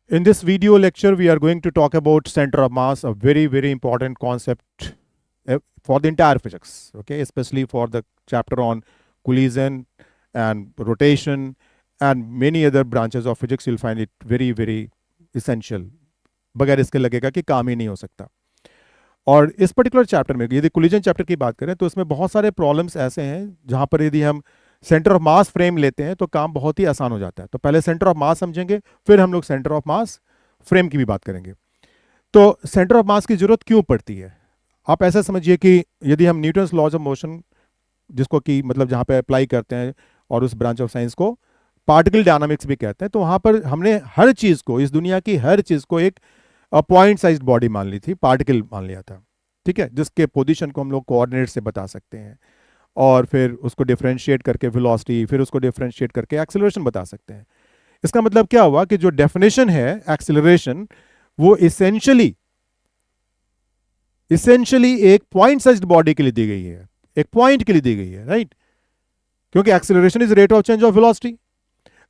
In this video lecture, we are going to talk about center of mass, a very, very important concept for the entire physics, okay, especially for the chapter on collision and rotation and many other branches of physics. You'll find it very, very essential. बगैर इसके लगेगा कि काम ही नहीं हो सकता. और इस पर्टिकुलर चैप्टर में यदि कोलिजन चैप्टर की बात करें तो इसमें बहुत सारे प्रॉब्लम्स ऐसे हैं जहां पर यदि हम सेंटर ऑफ मास फ्रेम लेते हैं तो काम बहुत ही आसान हो जाता है. तो पहले सेंटर ऑफ मास समझेंगे, फिर हम लोग सेंटर ऑफ मास फ्रेम की भी बात करेंगे. तो सेंटर ऑफ मास की जरूरत क्यों पड़ती है? आप ऐसा समझिए कि यदि हम न्यूटन्स लॉज ऑफ मोशन, जिसको कि मतलब जहाँ पे अप्लाई करते हैं और उस ब्रांच ऑफ साइंस को पार्टिकल डायनामिक्स भी कहते हैं, तो वहाँ पर हमने हर चीज़ को, इस दुनिया की हर चीज़ को एक पॉइंट साइज बॉडी मान ली थी, पार्टिकल मान लिया था, ठीक है, जिसके पोजीशन को हम लोग कोऑर्डिनेट से बता सकते हैं और फिर उसको डिफरेंशिएट करके वेलोसिटी, फिर उसको डिफरेंशिएट करके एक्सेलरेशन बता सकते हैं. इसका मतलब क्या हुआ कि जो डेफिनेशन है एक्सेलरेशन, वो इसेंशियली एक पॉइंट साइज्ड बॉडी के लिए दी गई है, एक पॉइंट के लिए दी गई है, राइट? क्योंकि acceleration is rate of change of velocity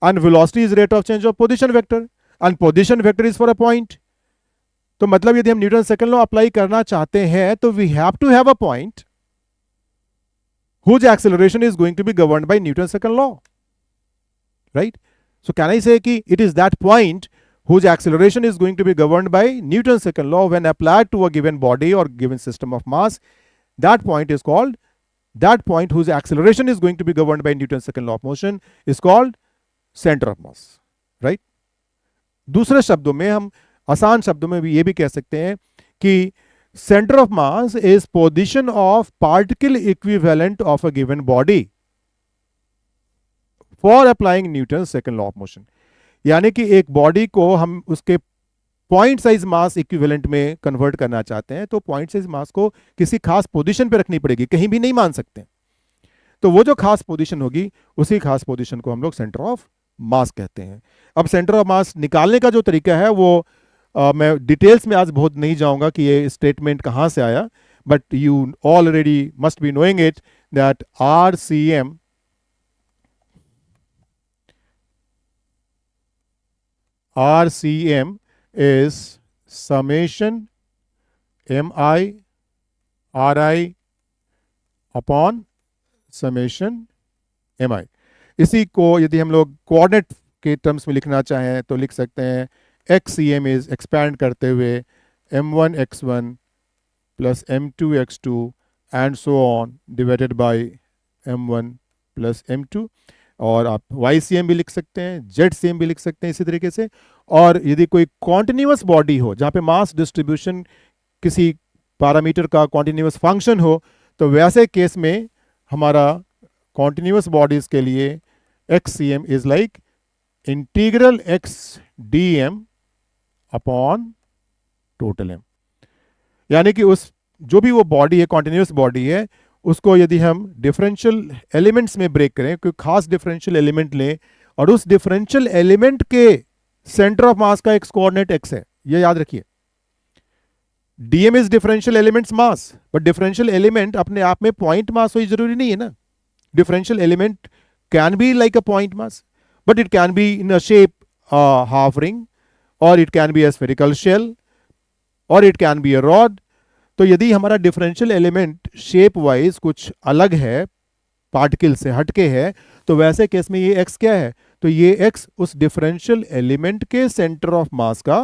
and velocity is rate of change of position vector and position vector is for a point. तो मतलब यदि हम न्यूटन सेकंड लॉ अप्लाई करना चाहते हैं तो we have to have a point whose acceleration is going to be governed by Newton's second law, right? So can I say कि it is that point whose acceleration is going to be governed by Newton's second law when applied to a given body or given system of mass. That point whose acceleration is going to be governed by Newton's second law of motion is called centre of mass, right? दूसरे शब्दों में, हम आसान शब्दों में भी ये भी कह सकते हैं कि centre of mass is position of particle equivalent of a given body for applying Newton second law of motion. यानी कि एक बॉडी को हम उसके पॉइंट साइज मास इक्विवेलेंट में कन्वर्ट करना चाहते हैं तो पॉइंट साइज मास को किसी खास पोजीशन पे रखनी पड़ेगी, कहीं भी नहीं मान सकते. तो वो जो खास पोजीशन होगी, उसी खास पोजीशन को हम लोग सेंटर ऑफ मास कहते हैं. अब सेंटर ऑफ मास निकालने का जो तरीका है वो मैं डिटेल्स में आज बहुत नहीं जाऊंगा कि ये स्टेटमेंट कहां से आया, but you already must be knowing it that RCM is summation MI RI upon summation MI. इसी को यदि हम लोग कोऑर्डिनेट के टर्म्स में लिखना चाहें तो लिख सकते हैं XCM इज एक्सपैंड करते हुए M1 x1 plus M2 x2 and so on divided by M1 plus M2. और आप YCM भी लिख सकते हैं, ZCM भी लिख सकते हैं इसी तरीके से. और यदि कोई कॉन्टिन्यूअस बॉडी हो जहाँ पे मास डिस्ट्रीब्यूशन किसी पैरामीटर का कॉन्टिन्यूअस फंक्शन हो, तो वैसे केस में हमारा कॉन्टिन्यूअस बॉडीज के लिए XCM is like integral x dm upon total m. यानी कि उस जो भी वो बॉडी है, कॉन्टिन्यूअस बॉडी है, उसको यदि हम डिफरेंशियल एलिमेंट्स में ब्रेक करें, कोई खास डिफरेंशियल एलिमेंट लें और उस डिफरेंशियल एलिमेंट के सेंटर ऑफ मास का एक्स कोऑर्डिनेट x है, ये याद रखिए. dm is differential elements mass, but differential element अपने आप में पॉइंट मास हो जरूरी नहीं है ना. differential element can be like a point mass, but it can be in a shape half ring, or it can be a spherical shell, or it can be a rod. तो यदि हमारा differential element shape wise कुछ अलग है, particle से हटके है, तो वैसे केस में ये x क्या है? तो ये x उस differential element के center of mass का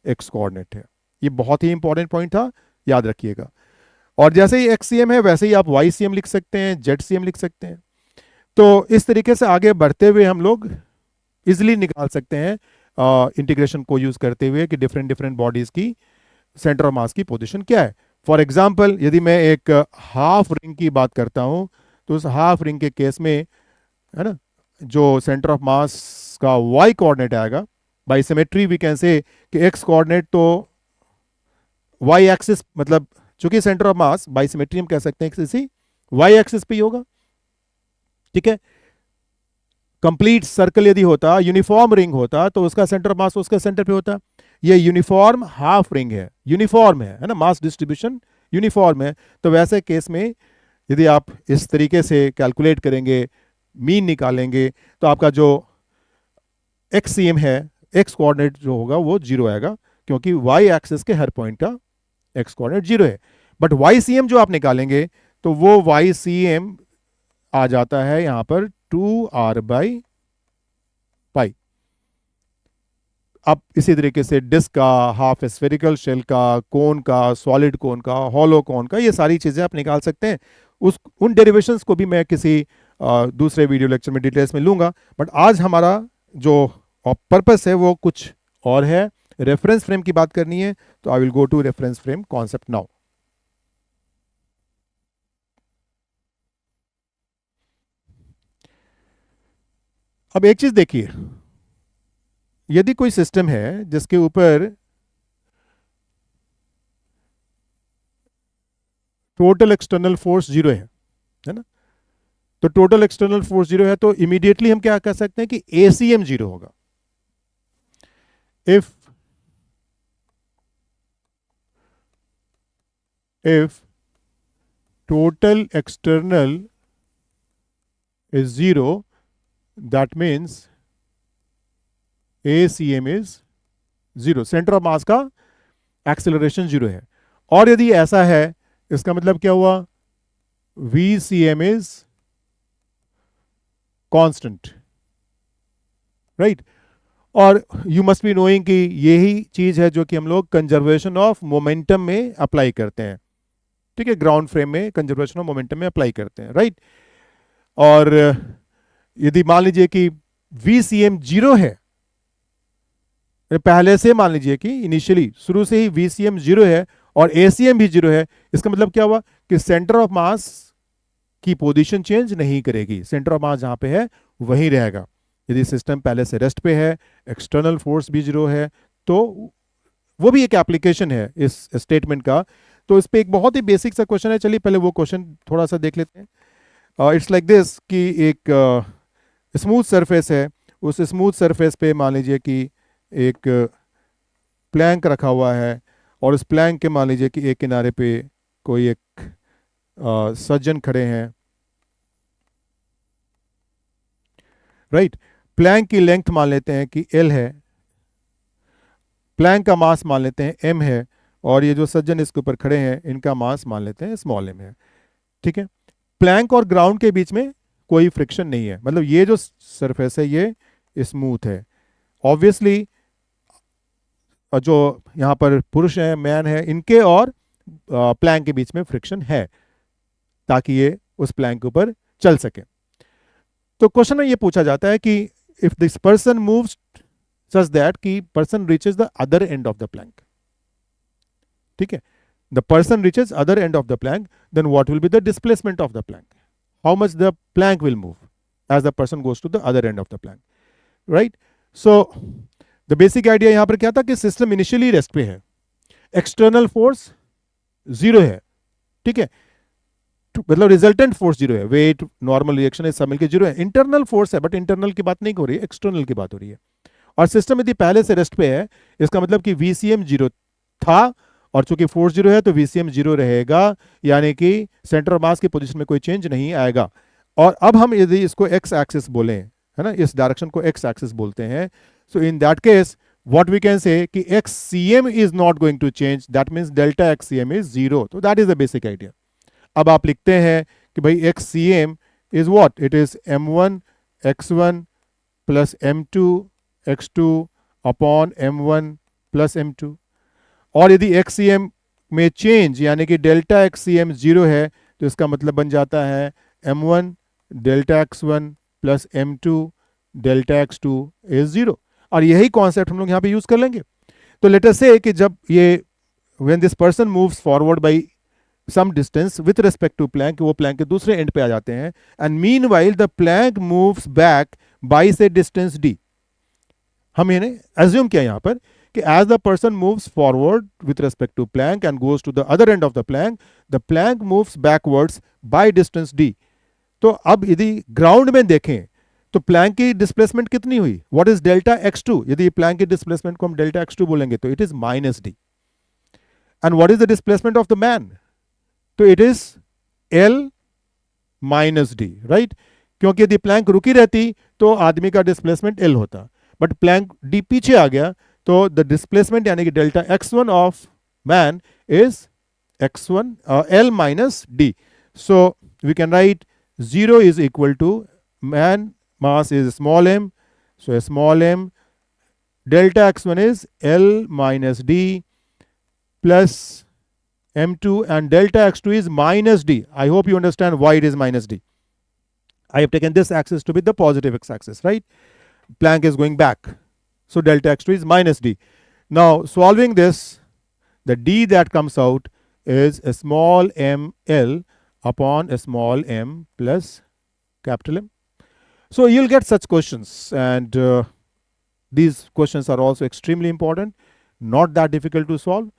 x कोऑर्डिनेट है. ये बहुत ही इंपॉर्टेंट पॉइंट था, याद रखिएगा. और जैसे ही XCM है वैसे ही आप YCM लिख सकते हैं, ZCM लिख सकते हैं. तो इस तरीके से आगे बढ़ते हुए हम लोग इजिली निकाल सकते हैं इंटीग्रेशन को यूज करते हुए कि डिफरेंट बॉडीज की सेंटर ऑफ मास की पोजीशन क्या है. फॉर एग्जांपल, यदि मैं एक हाफ रिंग की बात करता हूं तो उस हाफ रिंग के केस में, है ना, जो सेंटर ऑफ मास का y कोऑर्डिनेट आएगा, by symmetry we can say कि x कोऑर्डिनेट तो y एक्सिस, मतलब चूंकि centre of mass by symmetry हम कह सकते हैं किसी y एक्सिस पे ही होगा, ठीक है. कंप्लीट सर्कल यदि होता, यूनिफॉर्म रिंग होता, तो उसका सेंटर ऑफ मास उसके सेंटर पे होता. ये यूनिफॉर्म हाफ रिंग है, यूनिफॉर्म है ना, मास डिस्ट्रीब्यूशन यूनिफॉर्म है. तो वैसे केस में यदि आप इस तरीके से कैलकुलेट करेंगे, मीन निकालेंगे, तो आपका जो XCM है एक्स कोऑर्डिनेट जो होगा वो 0 आएगा, क्योंकि वाई एक्सिस के हर पॉइंट का एक्स कोऑर्डिनेट 0 है। बट वाई सी एम जो आप निकालेंगे तो वो वाई सी एम आ जाता है यहां पर 2r/पाई। अब इसी तरीके से डिस्क का, हाफ स्फेरिकल शेल का, कोन का, सॉलिड कोन का, हॉलो कोन का, ये सारी चीज़ें आप निकाल सकते हैं। उन डेरिवेशंस को भी मैं किसी दूसरे वीडियो लेक्चर में डिटेल्स में लूंगा। बट आज हमारा जो पर्पस है वो कुछ और है। रेफरेंस फ्रेम की बात करनी है, तो I will go to reference frame concept now. अब एक चीज देखिए, यदि कोई सिस्टम है जिसके ऊपर टोटल एक्सटर्नल फोर्स 0 है ना, तो टोटल एक्सटर्नल फोर्स 0 है तो इमीडिएटली हम क्या कह सकते हैं कि एसीएम 0 होगा। if total external is 0, that means ACM is 0, centre of mass का एक्सेलरेशन 0 है। और यदि ऐसा है, इसका मतलब क्या हुआ, VCM is constant, राइट। और यू मस्ट बी नोइंग कि यही चीज है जो कि हम लोग कंजर्वेशन ऑफ मोमेंटम में अप्लाई करते हैं, ठीक है, ग्राउंड फ्रेम में कंजर्वेशन ऑफ मोमेंटम में अप्लाई करते हैं, राइट। और यदि मान लीजिए कि VCM 0 है, पहले से मान लीजिए कि इनिशियली शुरू से ही VCM 0 है और ACM भी 0 है, इसका मतलब क्या हुआ कि सेंटर ऑफ मास की पोजीशन चेंज नहीं करेगी, सेंटर ऑफ मास जहां पे है वहीं रहेगा। यदि सिस्टम पहले से रेस्ट पे है, एक्सटर्नल फोर्स भी 0 है, तो वो भी एक एप्लीकेशन है इस स्टेटमेंट का। तो इस पे एक बहुत ही बेसिक सा क्वेश्चन है, चलिए पहले वो क्वेश्चन थोड़ा सा देख लेते हैं। इट्स लाइक दिस कि एक स्मूथ सरफेस है, उस स्मूथ सरफेस पे मान लीजिए कि एक प्लैंक रखा हुआ है, और उस प्लैंक के मान लीजिए कि एक किनारे पे कोई एक सज्जन खड़े हैं, राइट। प्लैंक की लेंथ मान लेते हैं कि L है, प्लैंक का मास मान लेते हैं m है, और ये जो सज्जन इसके ऊपर खड़े हैं इनका मास मान लेते हैं स्मॉल m है, ठीक है। प्लैंक और ग्राउंड के बीच में कोई फ्रिक्शन नहीं है, मतलब ये जो सरफेस है ये स्मूथ है। ऑब्वियसली जो यहाँ पर पुरुष है, मैन है, इनके और प्लैंक के बीच में फ्रिक्शन है ताकि ये उस प्लैंक के ऊपर चल सके। तो क्वेश्चन में ये पूछा जाता है कि if this person moves such that कि person reaches the other end of the plank, ठीक है, the person reaches other end of the plank, then what will be the displacement of the plank, how much the plank will move as the person goes to the other end of the plank, right. So the basic idea यहां पर क्या था कि system initially rest पे है, external force 0 है, ठीक है, मतलब रिजल्टेंट फोर्स 0 है, वेट, नॉर्मल रिएक्शन है, सब मिलकर 0 है। इंटरनल फोर्स है, बट इंटरनल की बात नहीं हो रही है, एक्सटर्नल की बात हो रही है। और सिस्टम यदि पहले से रेस्ट पे है, इसका मतलब कि VCM 0 था, और चूंकि फोर्स 0 है तो VCM 0 रहेगा, यानी कि सेंटर ऑफ मास की पोजीशन में कोई चेंज नहीं आएगा। और अब हम यदि इसको एक्स एक्सिस बोले, है ना, इस डायरेक्शन को एक्स एक्सिस बोलते हैं, so in that case what we can say कि XCM is not going to change, that means delta XCM is 0. तो that is the basic idea. अब आप लिखते हैं कि भाई XCM is what? It is M1 X1 plus M2 X2 upon M1 plus M2. और यदि XCM में चेंज यानी कि डेल्टा XCM 0 है, तो इसका मतलब बन जाता है M1 delta X1 plus M2 delta X2 is 0। और यही कॉन्सेप्ट हम लोग यहाँ पे यूज कर लेंगे। तो लेट अस से कि जब ये when this person moves forward by some distance with respect to plank, वो प्लैंक के दूसरे एंड पे आ जाते हैं, and meanwhile the plank moves back by say distance d। हम इन्हें एज्यूम किया यहाँ पर कि as the person moves forward with respect to plank and goes to the other end of the plank moves backwards by distance d। तो अब यदि ground में देखें तो प्लैंक की डिस्प्लेसमेंट कितनी हुई, व्हाट इज डेल्टा x2, यदि प्लैंक की डिस्प्लेसमेंट को हम डेल्टा x2 बोलेंगे तो it is -d। And what is the displacement of the man, तो it is L -d, right, क्योंकि यदि प्लैंक रुकी रहती तो आदमी का डिस्प्लेसमेंट L होता, बट प्लैंक डी पीछे आ गया, तो द डिस्प्लेसमेंट यानी कि delta x1 of man is x1 L minus D. So we can write 0 is equal to man mass is small m. So a small m delta x1 is L minus D plus m2, and delta x2 is minus D. I hope you understand why it is minus D. I have taken this axis to be the positive x-axis, right? Planck is going back. So delta x2 is minus D. Now solving this, the D that comes out is a small m L upon a small m plus capital M. So you'll get such questions, and these questions are also extremely important, not that difficult to solve.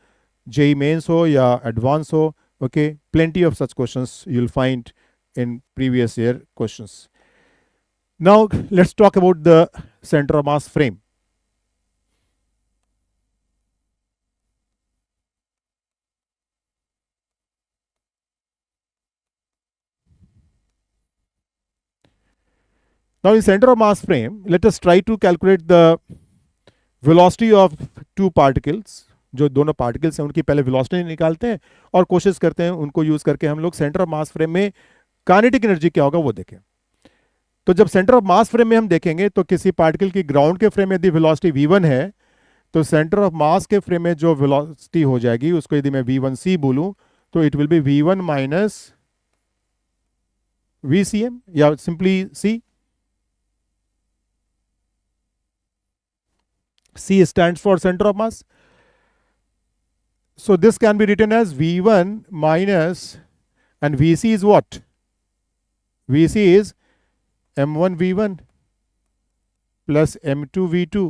JEE mains ho ya advance ho, okay, plenty of such questions you'll find in previous year questions. Now let's talk about the center of mass frame. Now in center of mass frame, let us try to calculate the velocity of two particles. जो दोनों particles हैं उनकी पहले velocity निकालते हैं और कोशिश करते हैं उनको यूज करके हम लोग सेंटर ऑफ मास फ्रेम में काइनेटिक एनर्जी क्या होगा वो देखें। तो जब सेंटर ऑफ मास फ्रेम में हम देखेंगे तो किसी पार्टिकल की ग्राउंड के फ्रेम में यदि वेलोसिटी v1 है, तो सेंटर ऑफ मास के फ्रेम में जो वेलोसिटी हो जाएगी उसको यदि मैं v1c बोलूं तो it will be v1 minus vcm या simply c stands for center of mass. So this can be written as v1 minus, and vc is what? Vc is m1 v1 plus m2 v2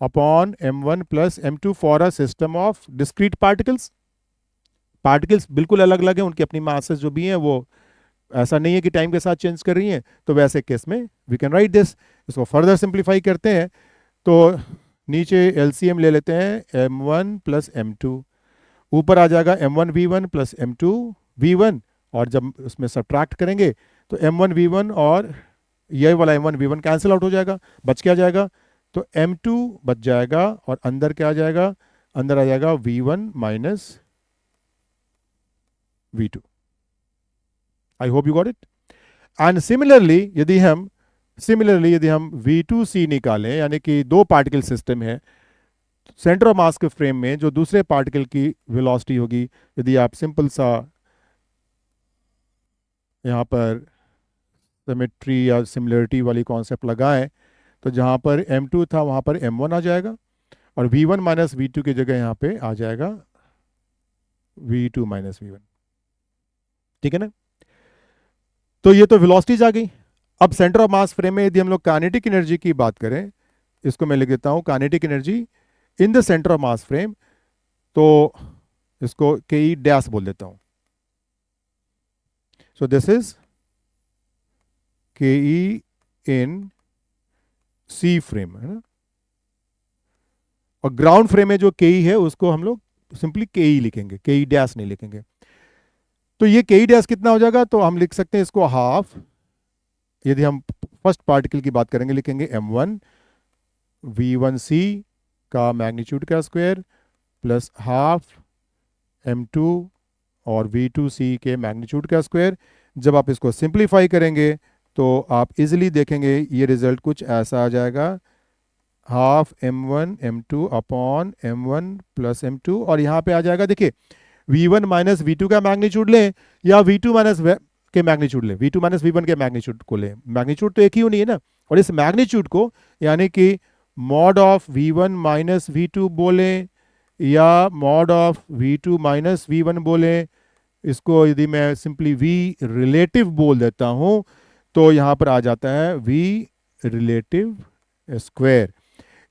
upon m1 plus m2 for a system of discrete particles. Particles बिल्कुल अलग अलग हैं, उनकी अपनी masses जो भी हैं वो ऐसा नहीं है कि टाइम के साथ चेंज कर रही हैं, तो वैसे केस में वी कैन राइट दिस। इसको फर्दर सिंप्लीफाई करते हैं तो नीचे एलसीएम ले लेते हैं m1 प्लस m2, ऊपर आ जाएगा m1 v1 plus m2 v1, और जब उसमें सब्ट्रैक्ट करेंगे तो m1 v1 और ये वाला m1 v1 कैंसिल आउट हो जाएगा, बच क्या जाएगा, तो m2 बच जाएगा और अंदर क्या आ जाएगा, अंदर आ जाएगा v1 minus v2। I hope you got it. And similarly यदि हम v2c निकालें, यानी कि दो पार्टिकल सिस्टम है, सेंटर ऑफ मास के फ्रेम में जो दूसरे पार्टिकल की वेलोसिटी होगी, यदि आप सिंपल सा यहाँ पर सिमेट्री या सिमिलरिटी वाली कॉन्सेप्ट लगाएं तो जहाँ पर m2 था वहाँ पर m1 आ जाएगा और v1 माइनस v2 की जगह यहाँ पे आ जाएगा v2 माइनस v1। ठीक है ना। तो ये तो वेलोसिटीज आ गई। अब सेंटर ऑफ मास फ्रेम में यदि हम लोग काइनेटिक एनर्जी की बात करें, इसको मैं लिख देता हूं kinetic energy in the centre of mass frame, तो इसको के ई डैश बोल देता हूं। सो दिस इज के ई इन सी फ्रेम, है ना। और ग्राउंड फ्रेम में जो के ई है उसको हम लोग सिंपली के ई लिखेंगे, के ई डैश नहीं लिखेंगे। तो ये के ई डैश कितना हो जाएगा, तो हम लिख सकते हैं इसको हाफ, यदि हम फर्स्ट पार्टिकल की बात करेंगे लिखेंगे m1 v1c का मैग्नीट्यूड का स्क्वायर प्लस हाफ m2 और v2c के मैग्नीट्यूड का स्क्वायर। जब आप इसको सिंप्लीफाई करेंगे तो आप इजीली देखेंगे ये रिजल्ट कुछ ऐसा आ जाएगा, half m1 m2 upon m1 plus m2, और यहाँ पे आ जाएगा देखिए v1 माइनस v2 का मैग्नीट्यूड लें या v2 माइनस के मैग्नीट्यूड ले, v2 माइनस v1 के मैग्नीट्यूड को ले, मैग्नीट्यूड तो एक ही होनी है ना, और इस मैग्नीट्यूड को यानी कि mod of v1 minus v2 बोले या mod of v2 minus v1 बोले, इसको यदि मैं सिंपली v रिलेटिव बोल देता हूं तो यहां पर आ जाता है v रिलेटिव स्क्वायर,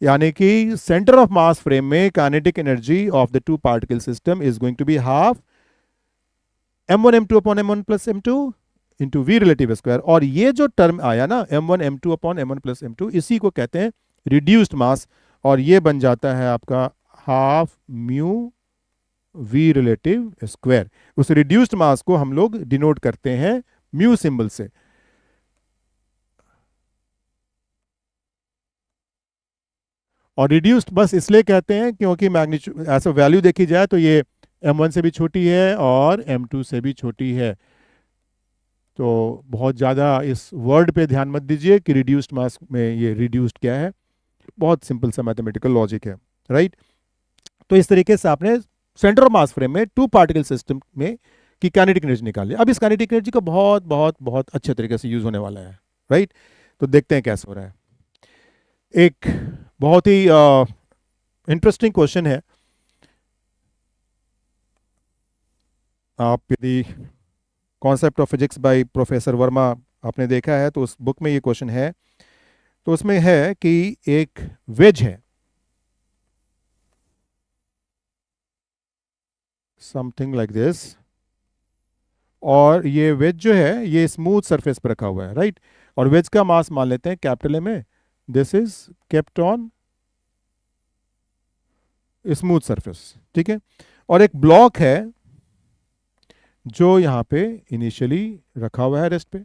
यानी कि सेंटर ऑफ मास फ्रेम में kinetic energy of the two particle system is going to be half m1 m2 upon m1 plus m2 into v relative square. और ये जो टर्म आया ना m1 m2 upon m1 plus m2, इसी को कहते हैं रिड्यूस्ड मास, और ये बन जाता है आपका half mu v relative square. उस रिड्यूस्ड मास को हम लोग डिनोट करते हैं म्यू सिंबल से। और रिड्यूस्ड बस इसलिए कहते हैं क्योंकि मैग्नीट्यूड ऐसा वैल्यू देखी जाए तो ये m1 से भी छोटी है और m2 से भी छोटी है। तो बहुत ज़्यादा इस वर्ड पे ध्यान मत दीजिए कि रिड्यूस्ड मास में ये रिड्यूस्ड क्या है, बहुत सिंपल सा मैथमेटिकल लॉजिक है, राइट। तो इस तरीके से आपने सेंटर ऑफ मास फ्रेम में टू पार्टिकल सिस्टम में की काइनेटिक एनर्जी निकाली। अब इस काइनेटिक एनर्जी का बहुत बहुत बहुत अच्छे तरीके से यूज होने वाला है, राइट। तो देखते हैं कैसे हो रहा है। एक बहुत ही इंटरेस्टिंग क्वेश्चन है। आप यदि concept of physics by professor Verma आपने देखा है तो उस बुक में ये क्वेश्चन है। तो उसमें है कि एक वेज है, समथिंग लाइक दिस, और ये वेज जो है ये स्मूथ सरफेस पर रखा हुआ है, राइट। और वेज का मास मान लेते हैं कैपिटल M में, this is kept on smooth surface, ठीक है। और एक ब्लॉक है जो यहाँ पे इनिशियली रखा हुआ है रेस्ट पे,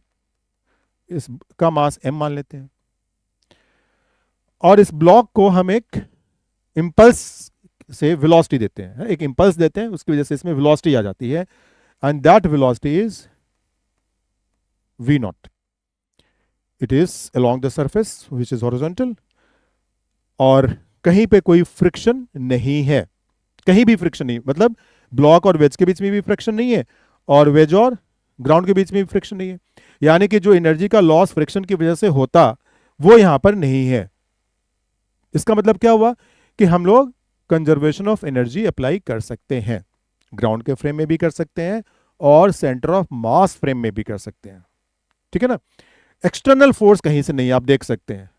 इसका मास m मान लेते हैं। और इस ब्लॉक को हम एक इम्पल्स से वेलोसिटी देते हैं, एक इम्पल्स देते हैं, उसकी वजह से इसमें वेलोसिटी आ जाती है, and that velocity is v not. It is along the surface which is horizontal, और कहीं पे कोई फ्रिक्शन नहीं है, कहीं भी फ्रिक्शन नहीं, मतलब ब्लॉक और वेज के बीच में भी फ्रिक्शन नहीं है और वेज और ग्राउंड के बीच में भी फ्रिक्शन नहीं है। यानी कि जो एनर्जी का लॉस फ्रिक्शन की वजह से होता वो यहां पर नहीं है। इसका मतलब क्या हुआ कि हम लोग कंजर्वेशन ऑफ एनर्जी अप्लाई कर सकते हैं, ग्राउंड के फ्रेम में भी कर सकते हैं और सेंटर ऑफ मास फ्रेम में भी कर सकते हैं, ठीक है ना। एक्सटर्नल फोर्स कहीं से नहीं, आप देख सकते हैं,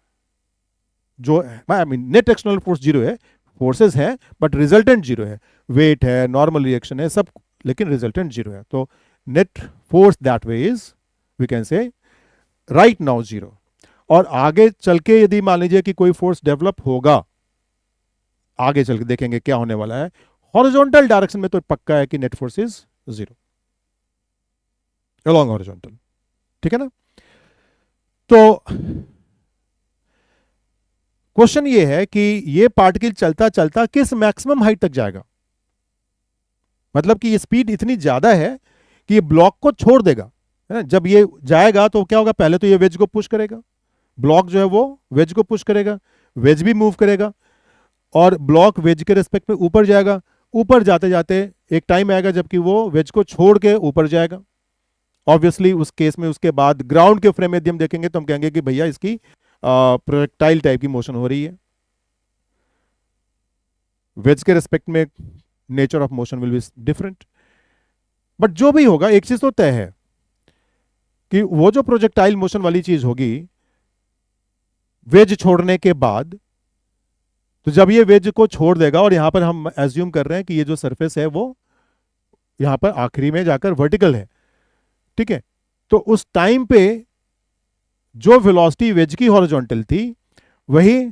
जो I mean net external force zero है, फोर्सेस हैं बट रिजल्टेंट जीरो है, वेट है, नॉर्मल रिएक्शन है सब, लेकिन रिजल्टेंट जीरो है। तो net force that way is we can say right now zero. और आगे चल के यदि मान लीजिए कि कोई फोर्स डेवलप होगा, आगे चल के देखेंगे क्या होने वाला है, हॉरिजॉन्टल डायरेक्शन में तो पक्का है कि net force is zero along horizontal, ठीक है ना। तो क्वेश्चन ये है कि ये पार्टिकल चलता चलता किस मैक्सिमम हाइट तक जाएगा, मतलब कि ये स्पीड इतनी ज्यादा है कि ये ब्लॉक को छोड़ देगा, है ना। जब ये जाएगा तो क्या होगा, पहले तो ये वेज को पुश करेगा, ब्लॉक जो है वो वेज को पुश करेगा, वेज भी मूव करेगा और ब्लॉक वेज के रिस्पेक्ट में ऊपर जाएगा। ऊपर जाते जाते एक टाइम आएगा जबकि वो वेज को छोड़ के ऊपर जाएगा। ऑब्वियसली उस केस में उसके बाद ग्राउंड के फ्रेम में यदि हम देखेंगे तो हम कहेंगे कि भैया इसकी प्रोजेक्टाइल टाइप की मोशन हो रही है, वेज के रिस्पेक्ट में nature of motion will be different. But जो भी होगा एक चीज तो तय है कि वो जो प्रोजेक्टाइल मोशन वाली चीज होगी वेज छोड़ने के बाद, तो जब ये वेज को छोड़ देगा, और यहां पर हम एज्यूम कर रहे हैं कि ये जो सरफेस है वो यहां पर आखिरी में जाकर वर्टिकल है, ठीक है। तो उस टाइम पे जो वेलोसिटी वेज की हॉरिजॉन्टल थी वही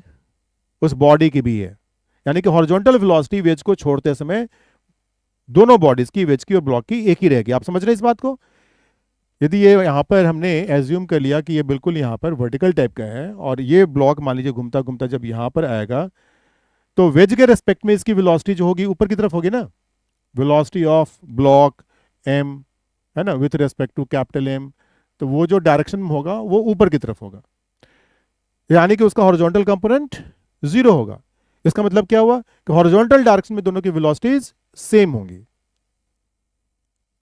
उस बॉडी की भी है, यानी कि हॉरिजॉन्टल वेलोसिटी वेज को छोड़ते समय दोनों बॉडीज की, वेज की और ब्लॉक की, एक ही रहेगी। आप समझ रहे हैं इस बात को। यदि ये यहां पर हमने एज्यूम कर लिया कि ये बिल्कुल यहां पर वर्टिकल टाइप का है और ये ब्लॉक मान लीजिए घूमता घूमता जब यहां पर आएगा तो वेज के रेस्पेक्ट में इसकी वेलोसिटी जो होगी ऊपर की तरफ होगी ना, वेलोसिटी ऑफ ब्लॉक m, है ना, with respect to capital M। तो वो जो डायरेक्शन में होगा वो ऊपर की तरफ होगा, यानी कि उसका हॉरिजॉन्टल कंपोनेंट जीरो होगा। इसका मतलब क्या हुआ कि हॉरिजॉन्टल डायरेक्शन में दोनों की वेलोसिटीज सेम होंगी।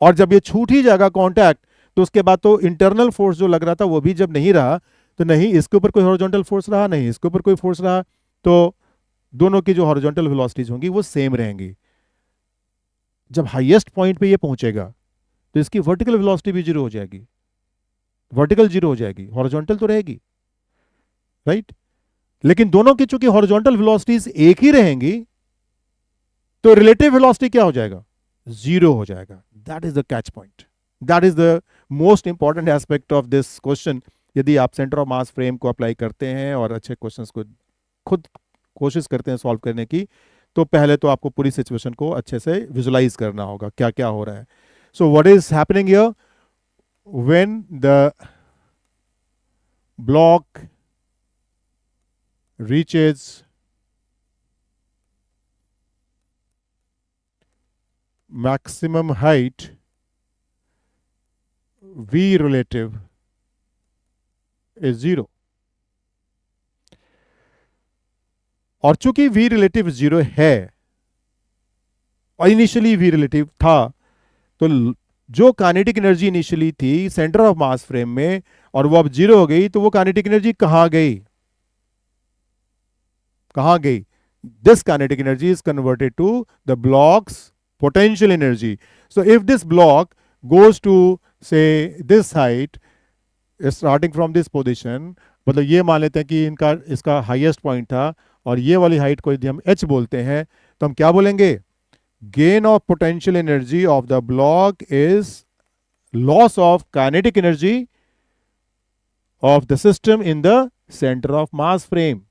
और जब ये छूट ही जाएगा कांटेक्ट तो उसके बाद तो इंटरनल फोर्स जो लग रहा था वो भी जब नहीं रहा, तो नहीं इसके ऊपर कोई हॉरिजॉन्टल फोर्स रहा, नहीं इसके ऊपर कोई फोर्स रहा, तो दोनों की जो हॉरिजॉन्टल वेलोसिटीज होंगी वो सेम रहेंगी। जब हाईएस्ट पॉइंट पे ये पहुंचेगा तो इसकी वर्टिकल वेलोसिटी भी जीरो हो जाएगी, वर्टिकल जीरो हो जाएगी, हॉरिजॉन्टल तो रहेगी, राइट। लेकिन दोनों की चूंकि हॉरिजॉन्टल वेलोसिटीज एक ही रहेंगी तो रिलेटिव वेलोसिटी क्या हो जाएगा, जीरो हो जाएगा। That is the catch point, that is the most important aspect of this question. यदि आप सेंटर ऑफ मास फ्रेम को अप्लाई करते हैं और अच्छे क्वेश्चंस को खुद कोशिश करते हैं सॉल्व करने की, तो पहले तो आपको पूरी सिचुएशन को अच्छे से विजुलाइज करना होगा क्या क्या हो रहा है। So what is happening here, when the block reaches maximum height v relative is 0। और चूंकि v रिलेटिव 0 है और इनिशियली v रिलेटिव था, तो जो काइनेटिक एनर्जी इनिशियली थी सेंटर ऑफ मास फ्रेम में और वो अब 0 हो गई, तो वो काइनेटिक एनर्जी कहां गई? कहां गई? This kinetic energy is converted to the block's potential energy. So if this block goes to say this height starting from this position, मतलब ये मान लेते हैं कि इनका इसका हाईएस्ट पॉइंट था और ये वाली हाइट को यदि हम h बोलते हैं, तो हम क्या बोलेंगे? Gain of potential energy of the block is loss of kinetic energy of the system in the centre of mass frame,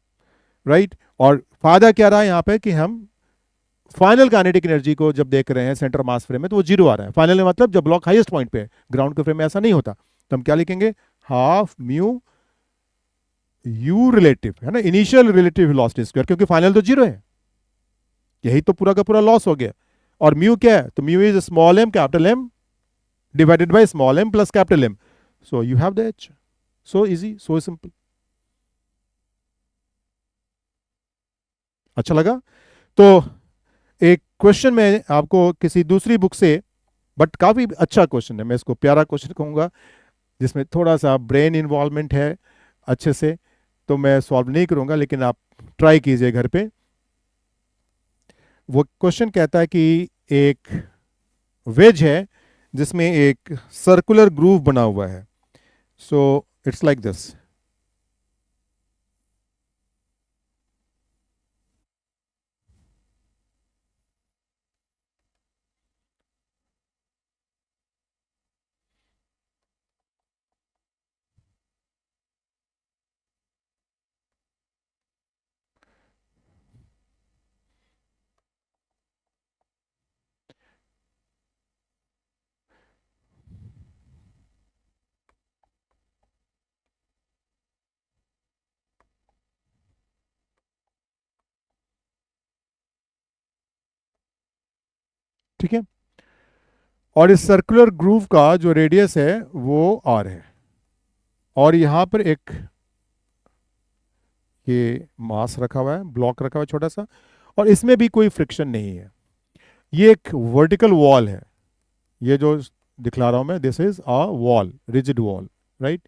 right. और फायदा क्या रहा है यहां पे कि हम फाइनल काइनेटिक एनर्जी को जब देख रहे हैं सेंटर मास फ्रेम में, तो वो 0 आ रहा है। फाइनल में मतलब जब ब्लॉक हाईएस्ट पॉइंट पे है, ग्राउंड के फ्रेम में ऐसा नहीं होता। तो हम क्या लिखेंगे? हाफ म्यू यू रिलेटिव, है ना, इनिशियल रिलेटिव वेलोसिटी स्क्वायर, क्योंकि फाइनल तो 0 है, यही तो पूरा का पूरा लॉस हो गया। और म्यू क्या है? तो mu is small m capital m divided by small m plus capital m. So you have the h. So easy, so simple. अच्छा लगा? तो एक क्वेश्चन मैं आपको किसी दूसरी बुक से, बट काफी अच्छा क्वेश्चन है, मैं इसको प्यारा क्वेश्चन कहूंगा, जिसमें थोड़ा सा ब्रेन इन्वॉल्वमेंट है अच्छे से, तो मैं सॉल्व नहीं करूंगा, लेकिन आप ट्राई कीजिए घर पे। वो क्वेश्चन कहता है कि एक वेज है जिसमें एक सर्कुलर ग्रूव बना हुआ है। So it's like this. ठीक है, और इस सर्कुलर ग्रूव का जो रेडियस है वो r है, और यहां पर एक ये मास रखा हुआ है, ब्लॉक रखा हुआ है छोटा सा, और इसमें भी कोई फ्रिक्शन नहीं है। ये एक वर्टिकल वॉल है, ये जो दिखला रहा हूं मैं, this is a wall, rigid wall, right.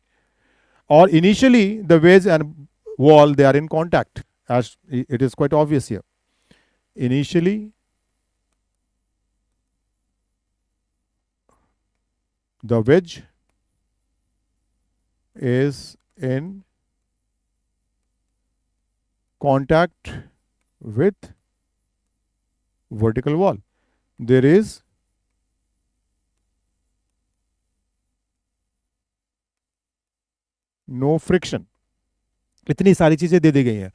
और initially the wedge and wall they are in contact, as it is quite obvious here. Initially the wedge is in contact with vertical wall. There is no friction. इतनी सारी चीजें दे दी गई हैं।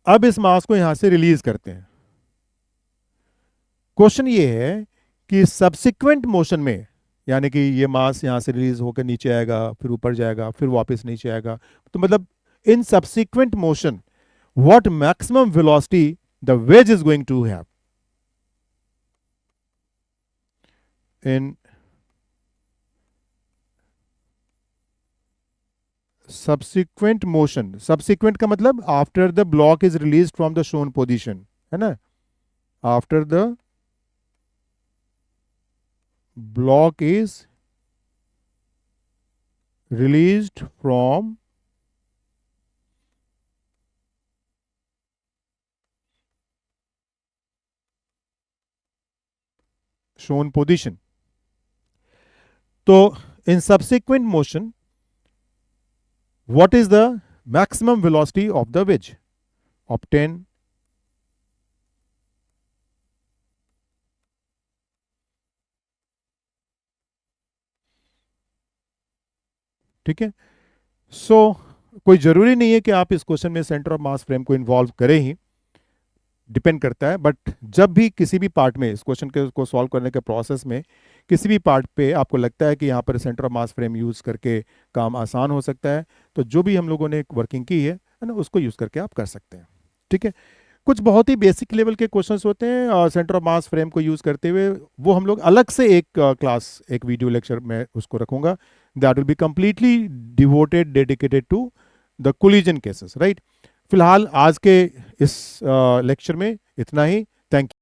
अब इस मास को यहां से रिलीज करते हैं। क्वेश्चन ये है कि सब्सिक्वेंट मोशन में, यानी कि ये मास यहां से रिलीज होकर नीचे आएगा, फिर ऊपर जाएगा, फिर वापस नीचे आएगा, तो मतलब in subsequent motion what maximum velocity the wedge is going to have in subsequent motion। subsequent का मतलब after the block is released from the shown position, है ना, after the block is released from shown position। तो in subsequent motion what is the maximum velocity of the wedge? obtain ठीक है। सो कोई जरूरी नहीं है कि आप इस क्वेश्चन में सेंटर ऑफ मास फ्रेम को इन्वॉल्व करें ही, डिपेंड करता है। बट जब भी किसी भी पार्ट में इस क्वेश्चन के को सॉल्व करने के प्रोसेस में किसी भी पार्ट पे आपको लगता है कि यहाँ पर centre of mass frame use करके काम आसान हो सकता है, तो जो भी हम लोगों ने वर्किंग की है ना, उसको यूज करके आप कर सकते हैं। ठीक है, कुछ बहुत ही बेसिक लेवल के क्वेश्चंस होते हैं सेंटर ऑफ मास फ्रेम को यूज़ करते हुए, वो हम लोग अलग से एक क्लास, एक वीडियो लेक्चर में उसको रखूंगा, that will be completely devoted, dedicated to the collision cases, right. फिलहाल आज के इस लेक्चर में इतना ही। Thank you.